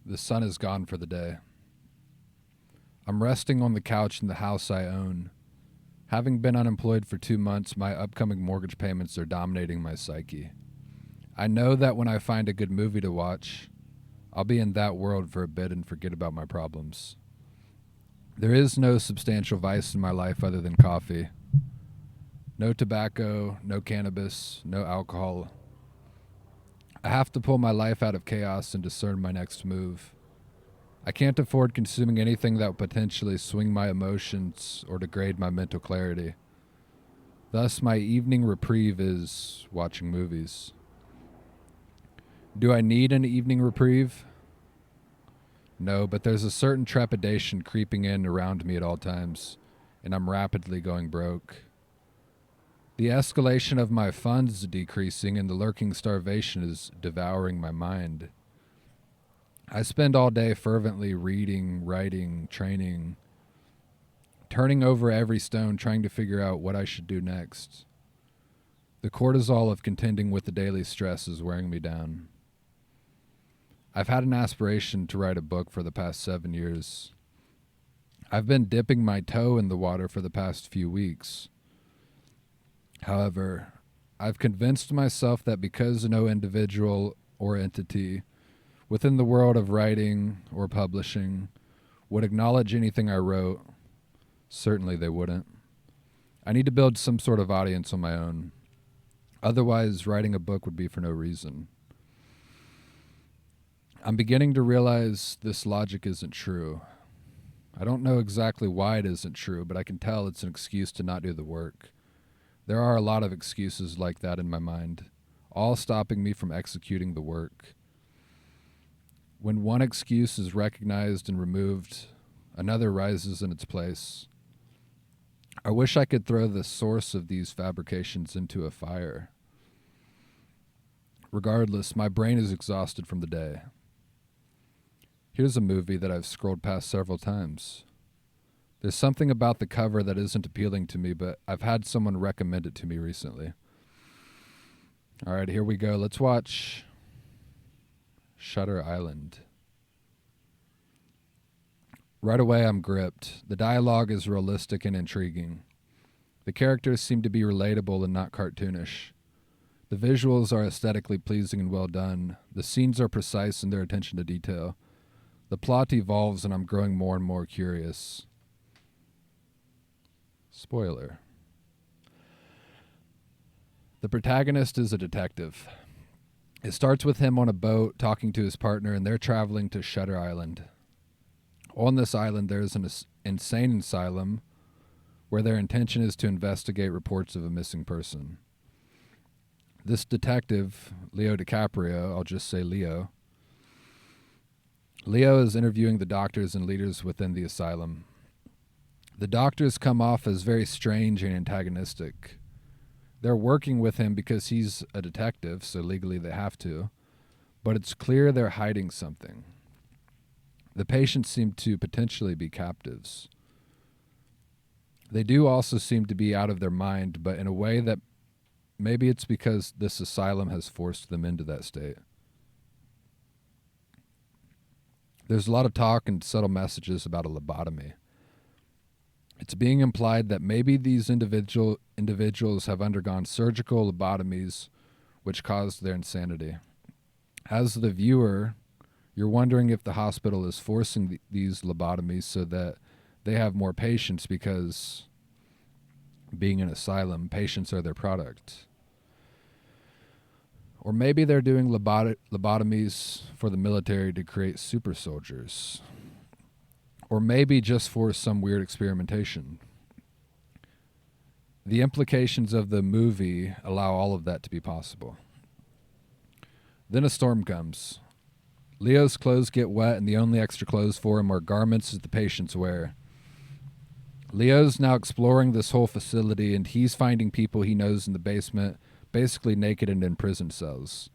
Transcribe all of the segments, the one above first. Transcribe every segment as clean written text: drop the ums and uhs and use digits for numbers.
The sun is gone for the day. I'm resting on the couch in the house I own. Having been unemployed for 2 months, my upcoming mortgage payments are dominating my psyche. I know that when I find a good movie to watch, I'll be in that world for a bit and forget about my problems. There is no substantial vice in my life other than coffee. No tobacco, no cannabis, no alcohol. I have to pull my life out of chaos and discern my next move. I can't afford consuming anything that would potentially swing my emotions or degrade my mental clarity. Thus, my evening reprieve is watching movies. Do I need an evening reprieve? No, but there's a certain trepidation creeping in around me at all times, and I'm rapidly going broke. The escalation of my funds is decreasing, and the lurking starvation is devouring my mind. I spend all day fervently reading, writing, training, turning over every stone, trying to figure out what I should do next. The cortisol of contending with the daily stress is wearing me down. I've had an aspiration to write a book for the past 7 years. I've been dipping my toe in the water for the past few weeks. However, I've convinced myself that because no individual or entity within the world of writing or publishing would acknowledge anything I wrote, certainly they wouldn't. I need to build some sort of audience on my own. Otherwise, writing a book would be for no reason. I'm beginning to realize this logic isn't true. I don't know exactly why it isn't true, but I can tell it's an excuse to not do the work. There are a lot of excuses like that in my mind, all stopping me from executing the work. When one excuse is recognized and removed, another rises in its place. I wish I could throw the source of these fabrications into a fire. Regardless, my brain is exhausted from the day. Here's a movie that I've scrolled past several times. There's something about the cover that isn't appealing to me, but I've had someone recommend it to me recently. All right, here we go. Let's watch Shutter Island. Right away, I'm gripped. The dialogue is realistic and intriguing. The characters seem to be relatable and not cartoonish. The visuals are aesthetically pleasing and well done. The scenes are precise in their attention to detail. The plot evolves and I'm growing more and more curious. Spoiler. The protagonist is a detective. It starts with him on a boat talking to his partner, and they're traveling to Shutter Island. On this island, there's an insane asylum where their intention is to investigate reports of a missing person. This detective, Leo DiCaprio, I'll just say Leo is interviewing the doctors and leaders within the asylum. The doctors come off as very strange and antagonistic. They're working with him because he's a detective, so legally they have to, but it's clear they're hiding something. The patients seem to potentially be captives. They do also seem to be out of their mind, but in a way that maybe it's because this asylum has forced them into that state. There's a lot of talk and subtle messages about a lobotomy. It's being implied that maybe these individuals have undergone surgical lobotomies which caused their insanity. As the viewer, you're wondering if the hospital is forcing these lobotomies so that they have more patients because, being an asylum, patients are their product. Or maybe they're doing lobotomies for the military to create super soldiers. Or maybe just for some weird experimentation. The implications of the movie allow all of that to be possible. Then a storm comes. Leo's clothes get wet, and the only extra clothes for him are garments that the patients wear. Leo's now exploring this whole facility, and he's finding people he knows in the basement, basically naked and in prison cells.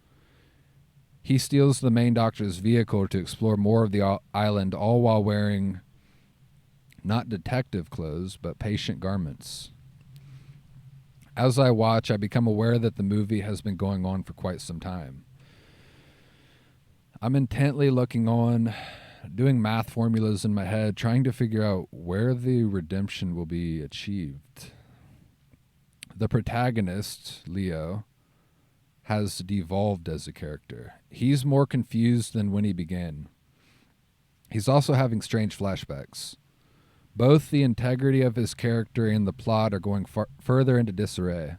He steals the main doctor's vehicle to explore more of the island, all while wearing not detective clothes, but patient garments. As I watch, I become aware that the movie has been going on for quite some time. I'm intently looking on, doing math formulas in my head, trying to figure out where the redemption will be achieved. The protagonist, Leo, has devolved as a character. He's more confused than when he began. He's also having strange flashbacks. Both the integrity of his character and the plot are going further into disarray.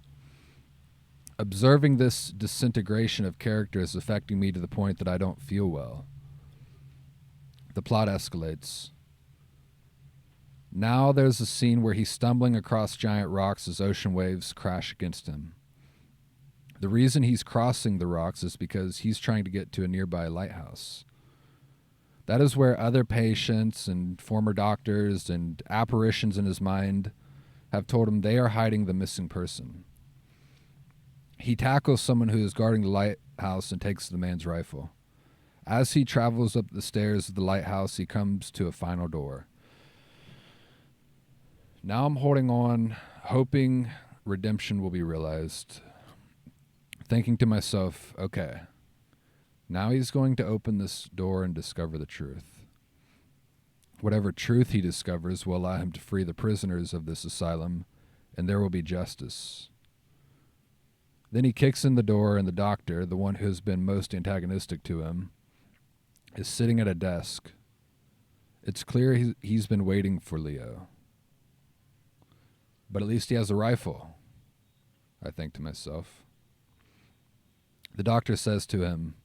Observing this disintegration of character is affecting me to the point that I don't feel well. The plot escalates. Now there's a scene where he's stumbling across giant rocks as ocean waves crash against him. The reason he's crossing the rocks is because he's trying to get to a nearby lighthouse. That is where other patients and former doctors and apparitions in his mind have told him they are hiding the missing person. He tackles someone who is guarding the lighthouse and takes the man's rifle. As he travels up the stairs of the lighthouse, he comes to a final door. Now I'm holding on, hoping redemption will be realized. Thinking to myself, okay, now he's going to open this door and discover the truth. Whatever truth he discovers will allow him to free the prisoners of this asylum, and there will be justice. Then he kicks in the door, and the doctor, the one who has been most antagonistic to him, is sitting at a desk. It's clear he's been waiting for Leo. But at least he has a rifle, I think to myself. The doctor says to him,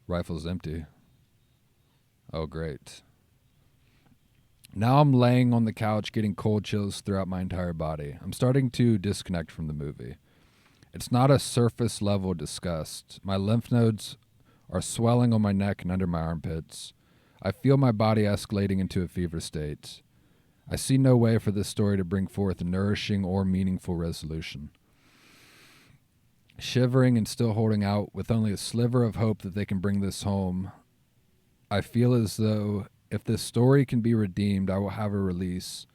"Rifle's empty." Oh, great. Now I'm laying on the couch getting cold chills throughout my entire body. I'm starting to disconnect from the movie. It's not a surface level disgust. My lymph nodes are swelling on my neck and under my armpits. I feel my body escalating into a fever state. I see no way for this story to bring forth a nourishing or meaningful resolution. Shivering and still holding out with only a sliver of hope that they can bring this home, I feel as though if this story can be redeemed, I will have a release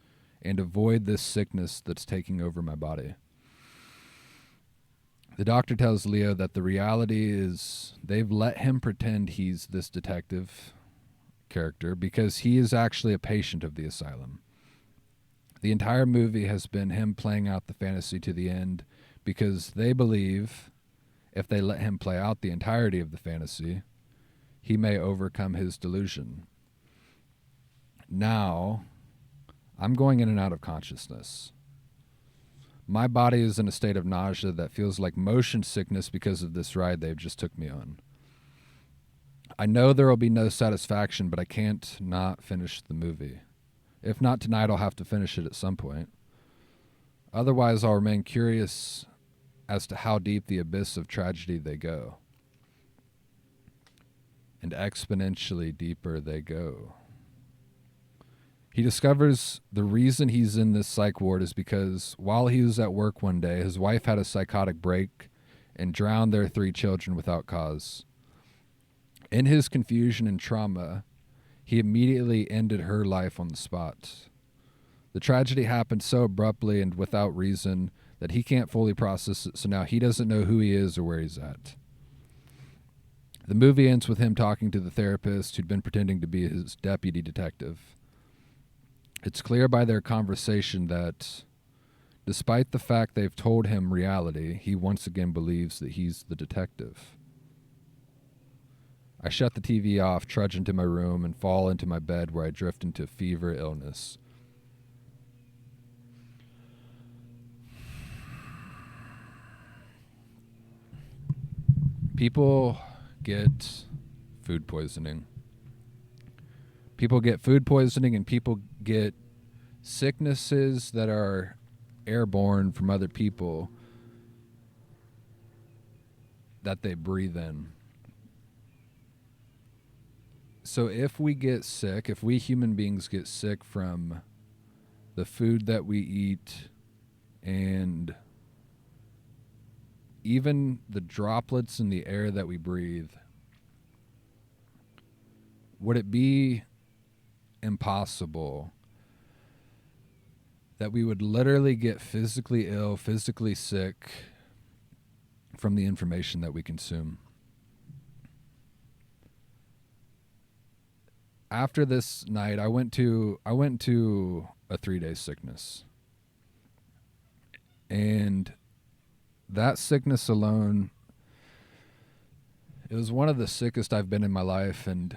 and avoid this sickness that's taking over my body. The doctor tells Leo that the reality is they've let him pretend he's this detective character because he is actually a patient of the asylum. The entire movie has been him playing out the fantasy to the end because they believe if they let him play out the entirety of the fantasy, he may overcome his delusion. Now, I'm going in and out of consciousness. My body is in a state of nausea that feels like motion sickness because of this ride they've just took me on. I know there will be no satisfaction, but I can't not finish the movie. If not tonight, I'll have to finish it at some point. Otherwise, I'll remain curious as to how deep the abyss of tragedy they go. And exponentially deeper they go. He discovers the reason he's in this psych ward is because while he was at work one day, his wife had a psychotic break and drowned their 3 children without cause. In his confusion and trauma, he immediately ended her life on the spot. The tragedy happened so abruptly and without reason that he can't fully process it, so now he doesn't know who he is or where he's at. The movie ends with him talking to the therapist who'd been pretending to be his deputy detective. It's clear by their conversation that, despite the fact they've told him reality, he once again believes that he's the detective. I shut the TV off, trudge into my room, and fall into my bed where I drift into fever illness. People get food poisoning. People get food poisoning and people get sicknesses that are airborne from other people that they breathe in. So if we get sick, if we human beings get sick from the food that we eat and even the droplets in the air that we breathe, would it be impossible that we would literally get physically ill, physically sick from the information that we consume? after this night, I went to a 3-day sickness, and that sickness alone, it was one of the sickest I've been in my life. And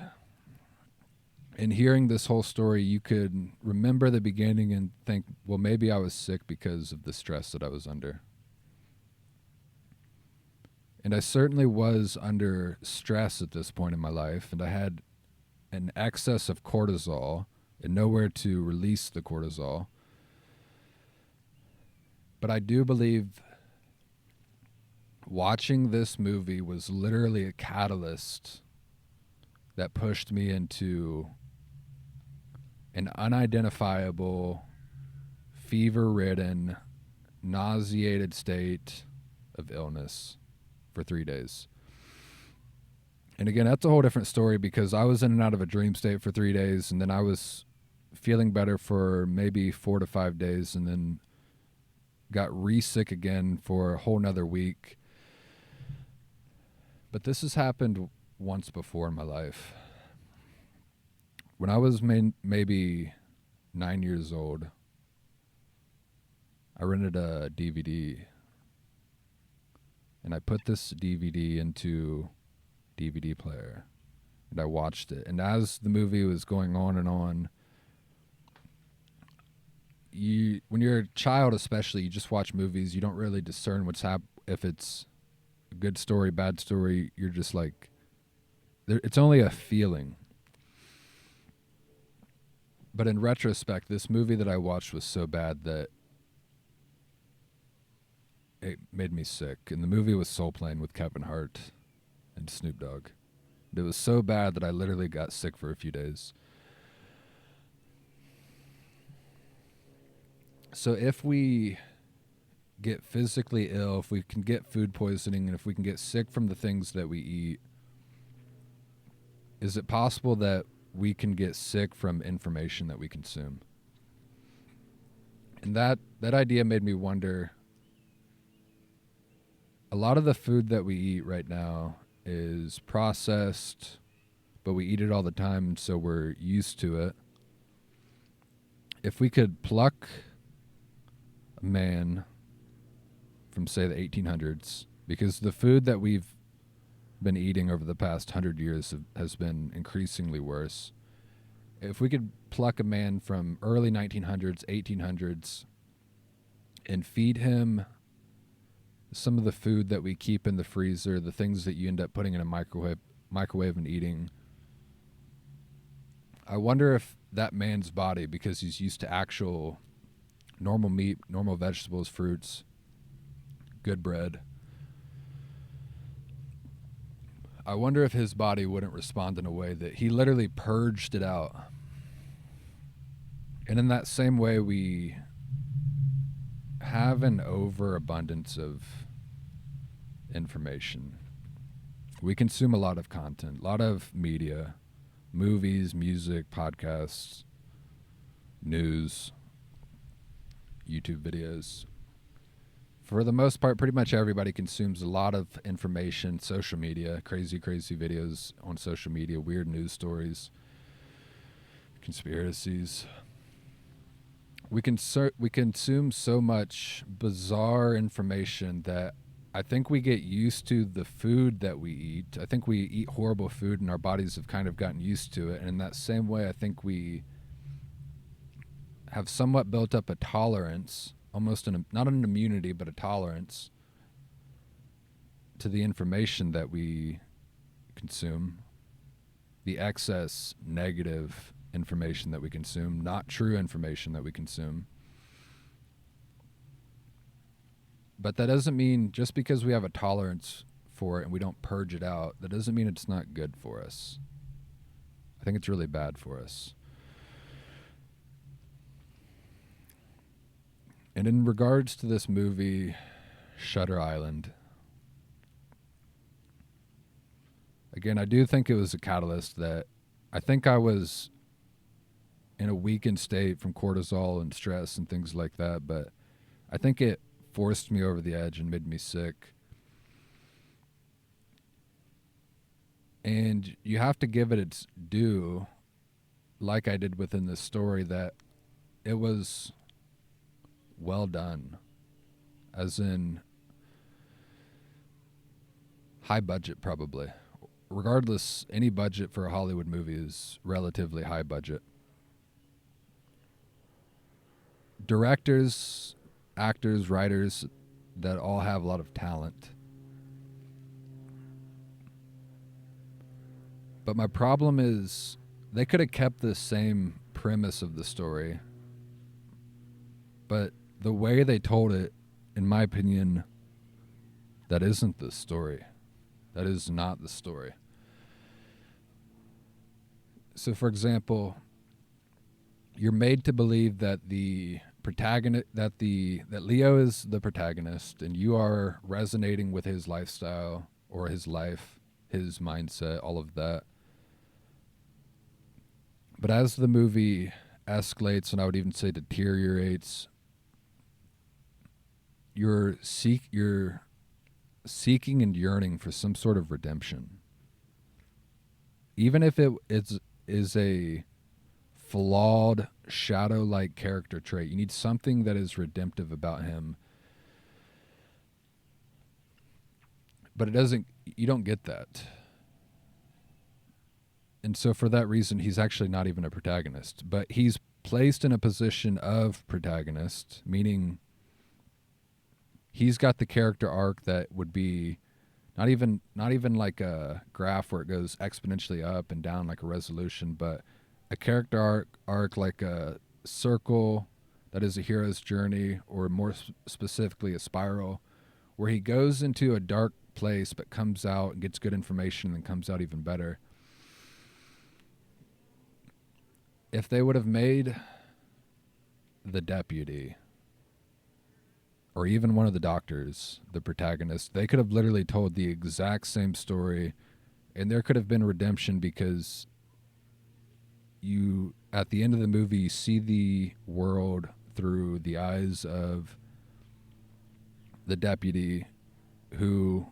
in hearing this whole story, you could remember the beginning and think, well, maybe I was sick because of the stress that I was under. And I certainly was under stress at this point in my life, and I had an excess of cortisol and nowhere to release the cortisol. But I do believe watching this movie was literally a catalyst that pushed me into an unidentifiable, fever-ridden, nauseated state of illness for 3 days. And again, that's a whole different story, because I was in and out of a dream state for 3 days, and then I was feeling better for maybe 4 to 5 days, and then got re-sick again for a whole nother week. But this has happened once before in my life. When I was maybe 9 years old, I rented a DVD, and I put this DVD into DVD player, and I watched it. And as the movie was going on and on, when you're a child especially, you just watch movies, you don't really discern if it's a good story, bad story. You're just like, it's only a feeling. But in retrospect, this movie that I watched was so bad that it made me sick. And the movie was Soul Plane with Kevin Hart and Snoop Dogg. It was so bad that I literally got sick for a few days. So if we get physically ill, if we can get food poisoning, and if we can get sick from the things that we eat, is it possible that we can get sick from information that we consume? And that idea made me wonder, a lot of the food that we eat right now is processed, but we eat it all the time, and so we're used to it. If we could pluck a man from, say, the 1800s, because the food that we've been eating over the past 100 years has been increasingly worse. If we could pluck a man from early 1900s, 1800s, and feed him some of the food that we keep in the freezer, the things that you end up putting in a microwave and eating, I wonder if that man's body, because he's used to actual normal meat, normal vegetables, fruits, good bread, I wonder if his body wouldn't respond in a way that he literally purged it out. And in that same way, we have an overabundance of information. We consume a lot of content, a lot of media, movies, music, podcasts, news, YouTube videos. For the most part, pretty much everybody consumes a lot of information, social media, crazy videos on social media, weird news stories, conspiracies. We consume so much bizarre information that I think we get used to the food that we eat. I think we eat horrible food, and our bodies have kind of gotten used to it. And in that same way, I think we have somewhat built up a tolerance, almost not an immunity, but a tolerance to the information that we consume, the excess negative information that we consume, not true information that we consume. But that doesn't mean, just because we have a tolerance for it and we don't purge it out, that doesn't mean it's not good for us. I think it's really bad for us. And in regards to this movie, Shutter Island, again, I do think it was a catalyst that I think I was in a weakened state from cortisol and stress and things like that, but I think it forced me over the edge and made me sick. And you have to give it its due. like I did within this story, that it was well done, as in high budget probably. Regardless, any budget for a Hollywood movie is relatively high budget. Directors, actors, writers that all have a lot of talent. But my problem is they could have kept the same premise of the story, but the way they told it, in my opinion, that isn't the story. That is not the story. So, for example, you're made to believe that the protagonist, that Leo is the protagonist, and you are resonating with his lifestyle or his life, his mindset, all of that. But as the movie escalates, and I would even say deteriorates, you're seeking and yearning for some sort of redemption, even if it is a flawed shadow-like character trait. You need something that is redemptive about him, but you don't get that. And so for that reason, he's actually not even a protagonist, but he's placed in a position of protagonist, meaning he's got the character arc that would be not even like a graph where it goes exponentially up and down like a resolution, but a character arc like a circle that is a hero's journey, or more specifically a spiral, where he goes into a dark place but comes out and gets good information and then comes out even better. If they would have made the deputy or even one of the doctors the protagonist, they could have literally told the exact same story, and there could have been redemption, because you, at the end of the movie, you see the world through the eyes of the deputy, who,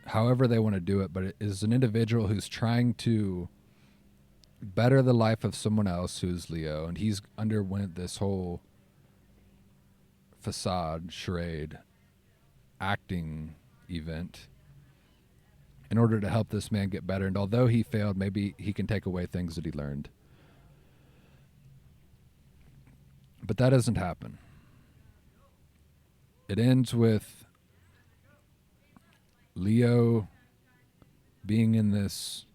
however they want to do it, but it is an individual who's trying to better the life of someone else who's Leo, and he's underwent this whole facade, charade, acting event in order to help this man get better. And although he failed, maybe he can take away things that he learned. But that doesn't happen. It ends with Leo being in this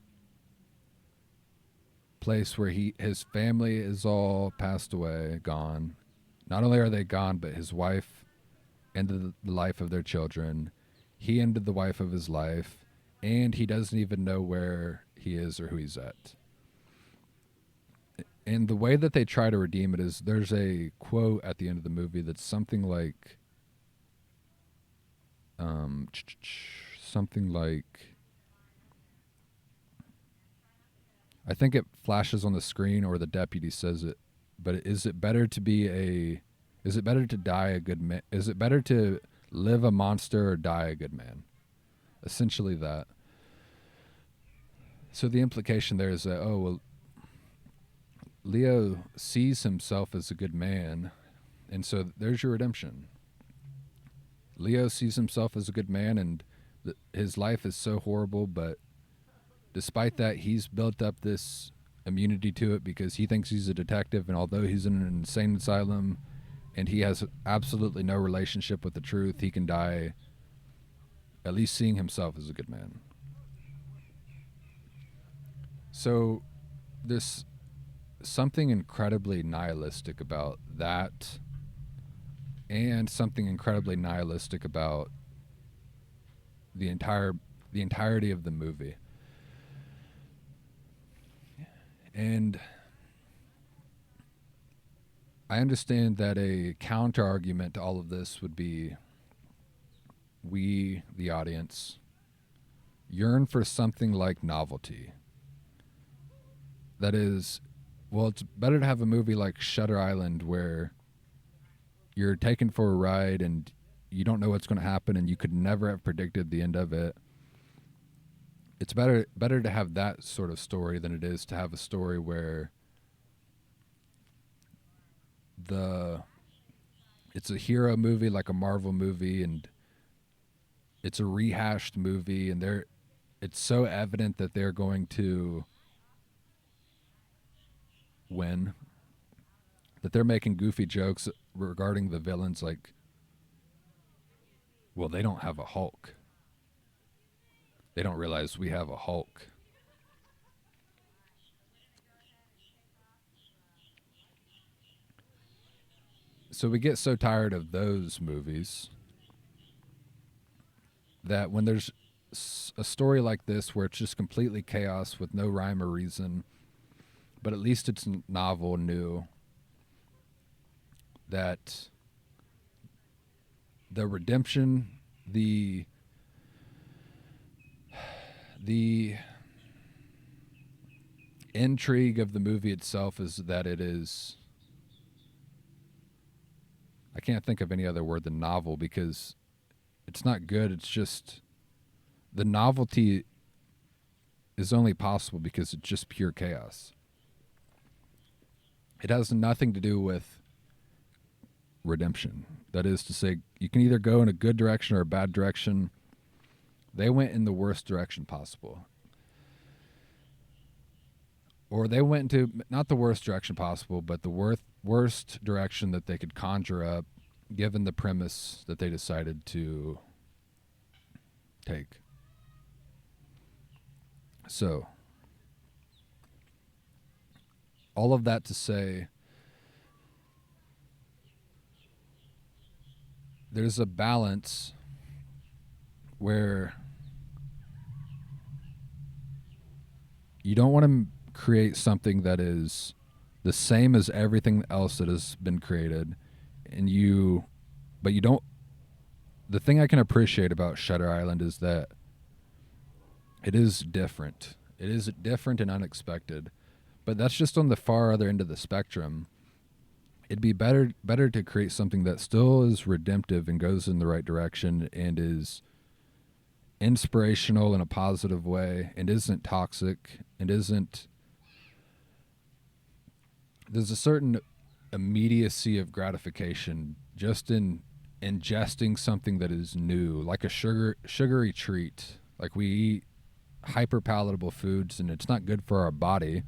place where his family is all passed away, gone. Not only are they gone, but his wife ended the life of their children. He ended the wife of his life, and he doesn't even know where he is or who he's at. And the way that they try to redeem it is, there's a quote at the end of the movie that's something like, I think it flashes on the screen or the deputy says it, but is it better to die a good man? Is it better to live a monster or die a good man? Essentially that. So the implication there is that, Leo sees himself as a good man, and so there's your redemption. Leo sees himself as a good man, and his life is so horrible, but despite that, he's built up this immunity to it because he thinks he's a detective, and although he's in an insane asylum and he has absolutely no relationship with the truth, he can die at least seeing himself as a good man. So there's something incredibly nihilistic about that, and something incredibly nihilistic about the entirety of the movie. And I understand that a counter argument to all of this would be, we, the audience, yearn for something like novelty. That is, well, it's better to have a movie like Shutter Island where you're taken for a ride and you don't know what's going to happen and you could never have predicted the end of it. it's better to have that sort of story than it is to have a story where the it's a hero movie like a Marvel movie, and it's a rehashed movie, and it's so evident that they're going to win, that they're making goofy jokes regarding the villains, like, well, they don't have a Hulk. They don't realize we have a Hulk. So we get so tired of those movies that when there's a story like this where it's just completely chaos with no rhyme or reason, but at least it's novel, new, that the redemption, the intrigue of the movie itself is that it is, I can't think of any other word than novel, because it's not good. It's just the novelty is only possible because it's just pure chaos. It has nothing to do with redemption. That is to say, you can either go in a good direction or a bad direction. They went in the worst direction possible. Or they went into not the worst direction possible, but the worst direction that they could conjure up, given the premise that they decided to take. So, all of that to say, there's a balance where you don't want to create something that is the same as everything else that has been created, but you don't. The thing I can appreciate about Shutter Island is that it is different. It is different and unexpected, but that's just on the far other end of the spectrum. It'd be better to create something that still is redemptive and goes in the right direction and is inspirational in a positive way and isn't toxic and isn't. There's a certain immediacy of gratification just in ingesting something that is new, like a sugary treat. Like we eat hyper palatable foods, and it's not good for our body.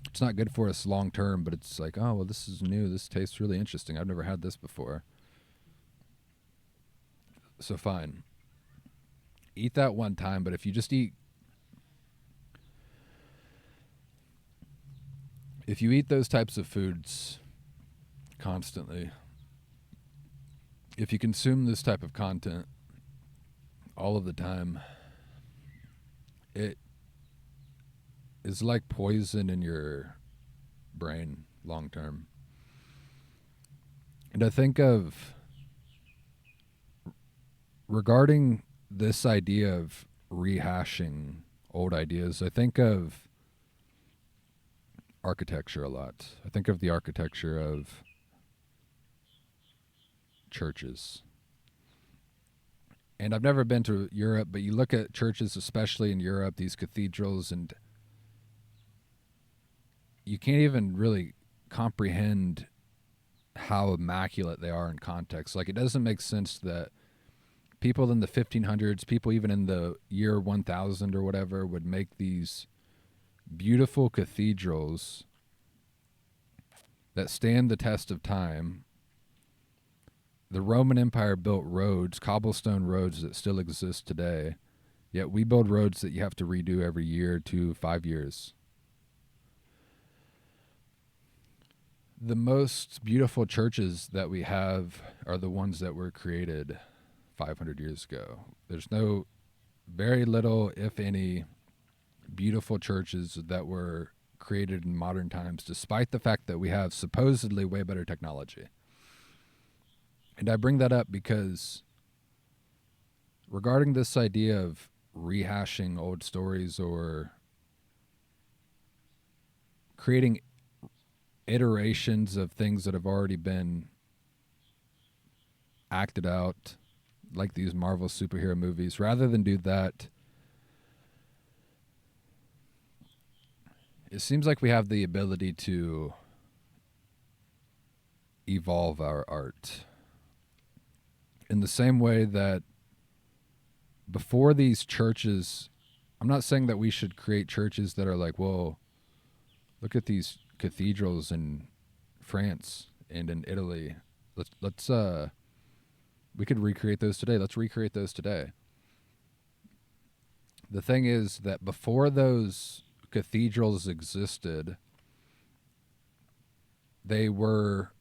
It's not good for us long term, but it's like, oh, well, this is new. This tastes really interesting. I've never had this before. So fine. Eat that one time, but if you just eat those types of foods constantly, if you consume this type of content all of the time, it is like poison in your brain long term. And I think of, regarding this idea of rehashing old ideas, I think of architecture a lot. I think of the architecture of churches. And I've never been to Europe, but you look at churches, especially in Europe, these cathedrals, and you can't even really comprehend how immaculate they are in context. Like, it doesn't make sense that people in the 1500s, people even in the year 1000 or whatever, would make these beautiful cathedrals that stand the test of time. The Roman Empire built roads, cobblestone roads that still exist today, yet we build roads that you have to redo every year to 5 years. The most beautiful churches that we have are the ones that were created 500 years ago. There's very little, if any, beautiful churches that were created in modern times, despite the fact that we have supposedly way better technology. And I bring that up because regarding this idea of rehashing old stories or creating iterations of things that have already been acted out, like these Marvel superhero movies, rather than do that, it seems like we have the ability to evolve our art in the same way that before these churches, I'm not saying that we should create churches that are like, well, look at these cathedrals in France and in Italy. Let's we could recreate those today. Let's recreate those today. The thing is that before those cathedrals existed, before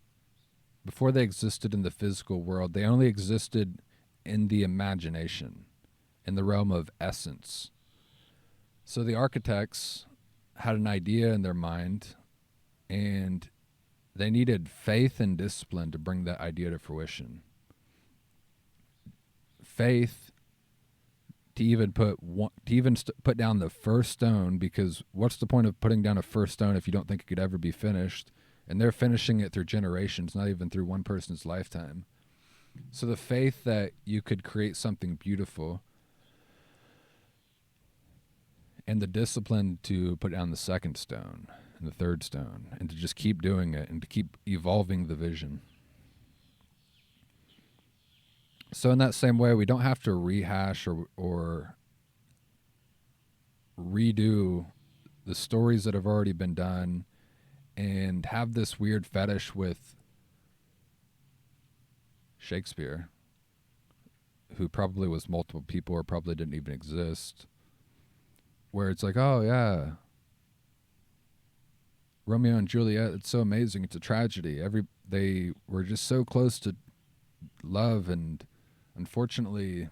they existed in the physical world, they only existed in the imagination, in the realm of essence. So the architects had an idea in their mind, and they needed faith and discipline to bring that idea to fruition. Faith to even put down the first stone, because what's the point of putting down a first stone if you don't think it could ever be finished? And they're finishing it through generations, not even through one person's lifetime. So the faith that you could create something beautiful, and the discipline to put down the second stone and the third stone, and to just keep doing it and to keep evolving the vision. So in that same way, we don't have to rehash or redo the stories that have already been done and have this weird fetish with Shakespeare, who probably was multiple people or probably didn't even exist, where it's like, oh yeah, Romeo and Juliet, it's so amazing, it's a tragedy. They were just so close to love, and unfortunately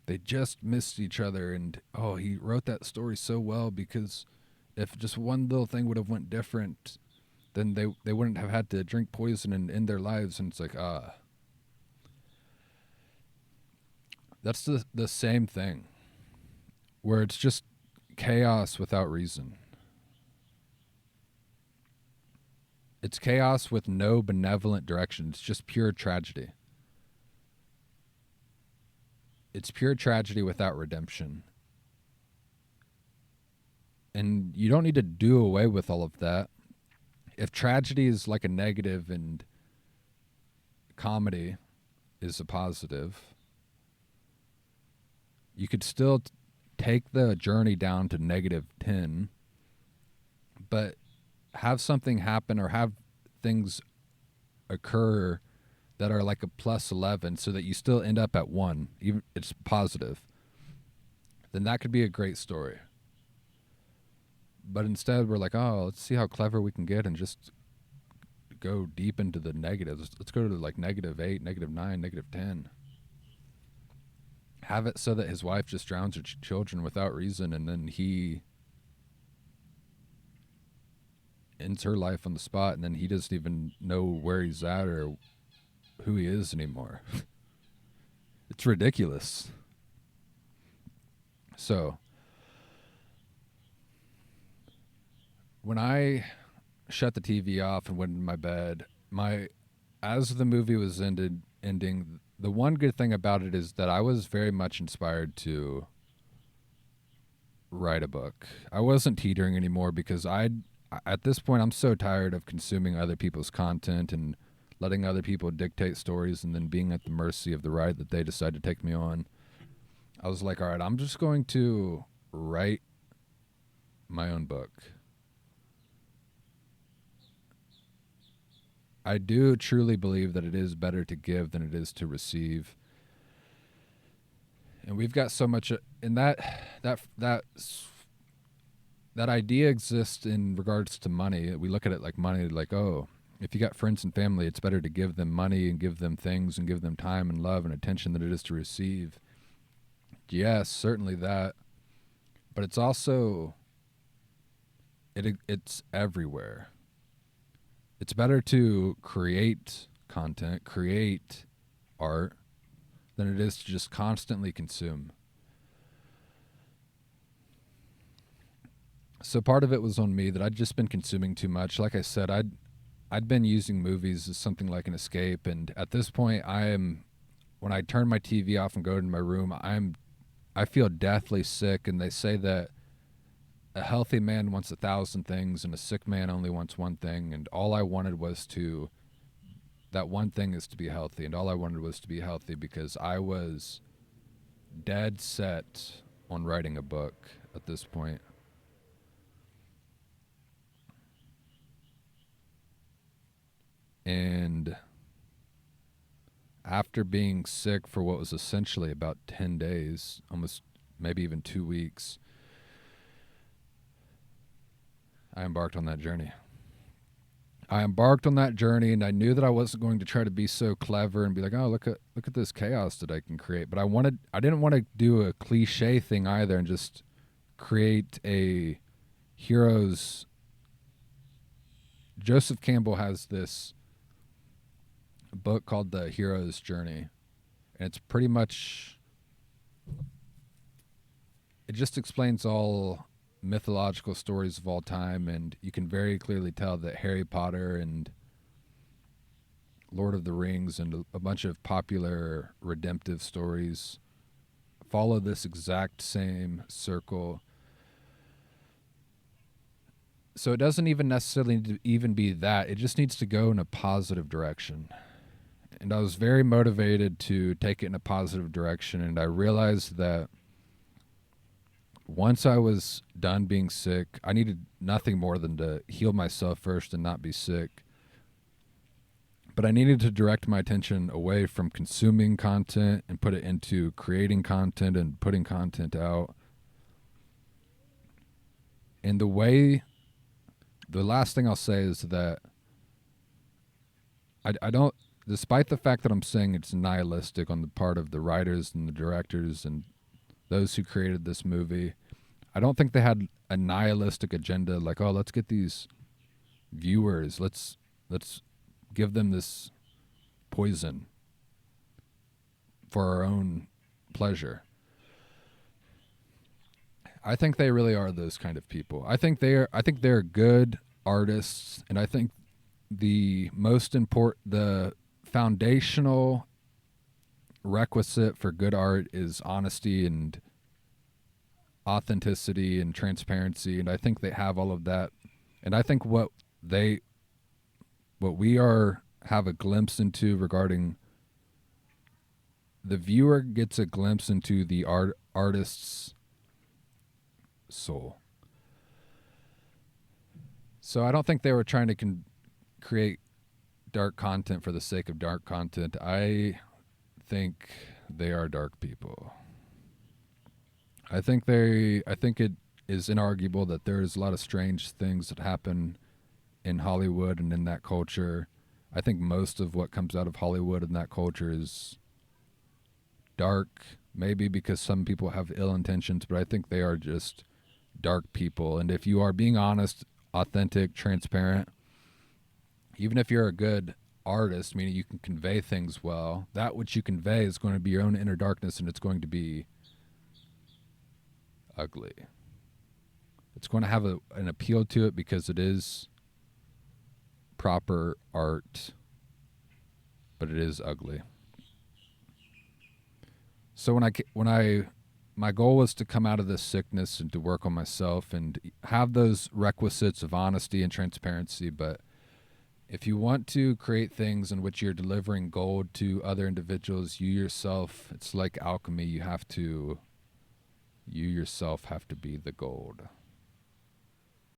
they just missed each other. And oh, he wrote that story so well, because if just one little thing would have went different, then they wouldn't have had to drink poison and end their lives. And it's like, that's the same thing, where it's just chaos without reason. It's chaos with no benevolent direction. It's just pure tragedy. It's pure tragedy without redemption. And you don't need to do away with all of that. If tragedy is like a negative and comedy is a positive, you could still take the journey down to -10, but have something happen or have things occur that are like a +11, so that you still end up at 1, even it's positive. Then that could be a great story. But instead we're like, oh, let's see how clever we can get and just go deep into the negatives. Let's go to like -8, -9, -10. Have it so that his wife just drowns her children without reason, and then he ends her life on the spot, and then he doesn't even know where he's at or who he is anymore. It's ridiculous. So when I shut the TV off and went in my bed, as the movie was ending, the one good thing about it is that I was very much inspired to write a book. I wasn't teetering anymore, because at this point I'm so tired of consuming other people's content and letting other people dictate stories and then being at the mercy of the ride that they decide to take me on. I was like, all right, I'm just going to write my own book. I do truly believe that it is better to give than it is to receive. And we've got so much in that idea exists in regards to money. We look at it like money, like, oh, if you got friends and family, it's better to give them money and give them things and give them time and love and attention than it is to receive. Yes, certainly that. But it's also, it's everywhere. It's better to create content, create art, than it is to just constantly consume. So part of it was on me, that I'd just been consuming too much. Like I said, I'd been using movies as something like an escape, and at this point when I turn my TV off and go to my room, I feel deathly sick, and they say that a healthy man wants 1,000 things and a sick man only wants one thing, and all I wanted was to that one thing is to be healthy, and all I wanted was to be healthy because I was dead set on writing a book at this point. And after being sick for what was essentially about 10 days, almost maybe even 2 weeks, I embarked on that journey. I embarked on that journey, and I knew that I wasn't going to try to be so clever and be like, "Oh, look at this chaos that I can create." But I didn't want to do a cliche thing either and just create a hero's. Joseph Campbell has this book called The Hero's Journey, and it's pretty much, it just explains all mythological stories of all time, and you can very clearly tell that Harry Potter and Lord of the Rings and a bunch of popular redemptive stories follow this exact same circle. So it doesn't even necessarily need to even be that. It just needs to go in a positive direction. And I was very motivated to take it in a positive direction, and I realized that once I was done being sick, I needed nothing more than to heal myself first and not be sick. But I needed to direct my attention away from consuming content and put it into creating content and putting content out. And the last thing I'll say is that I don't, despite the fact that I'm saying it's nihilistic on the part of the writers and the directors and those who created this movie, I don't think they had a nihilistic agenda like, oh, let's get these viewers, let's give them this poison for our own pleasure. I think they really are those kind of people. I think they're good artists, and I think the foundational requisite for good art is honesty and authenticity and transparency, and I think they have all of that. And I think what we have a glimpse into regarding the viewer gets a glimpse into the artist's soul. So I don't think they were trying to create dark content for the sake of dark content. I think they are dark people. I think it is inarguable that there's a lot of strange things that happen in Hollywood and in that culture. I think most of what comes out of Hollywood and that culture is dark, maybe because some people have ill intentions, but I think they are just dark people. And if you are being honest, authentic, transparent, even if you're a good artist, meaning you can convey things well, that which you convey is going to be your own inner darkness, and it's going to be ugly. It's going to have an appeal to it because it is proper art, but it is ugly. So my goal was to come out of this sickness and to work on myself and have those requisites of honesty and transparency. But if you want to create things in which you're delivering gold to other individuals, you yourself, it's like alchemy. You yourself have to be the gold.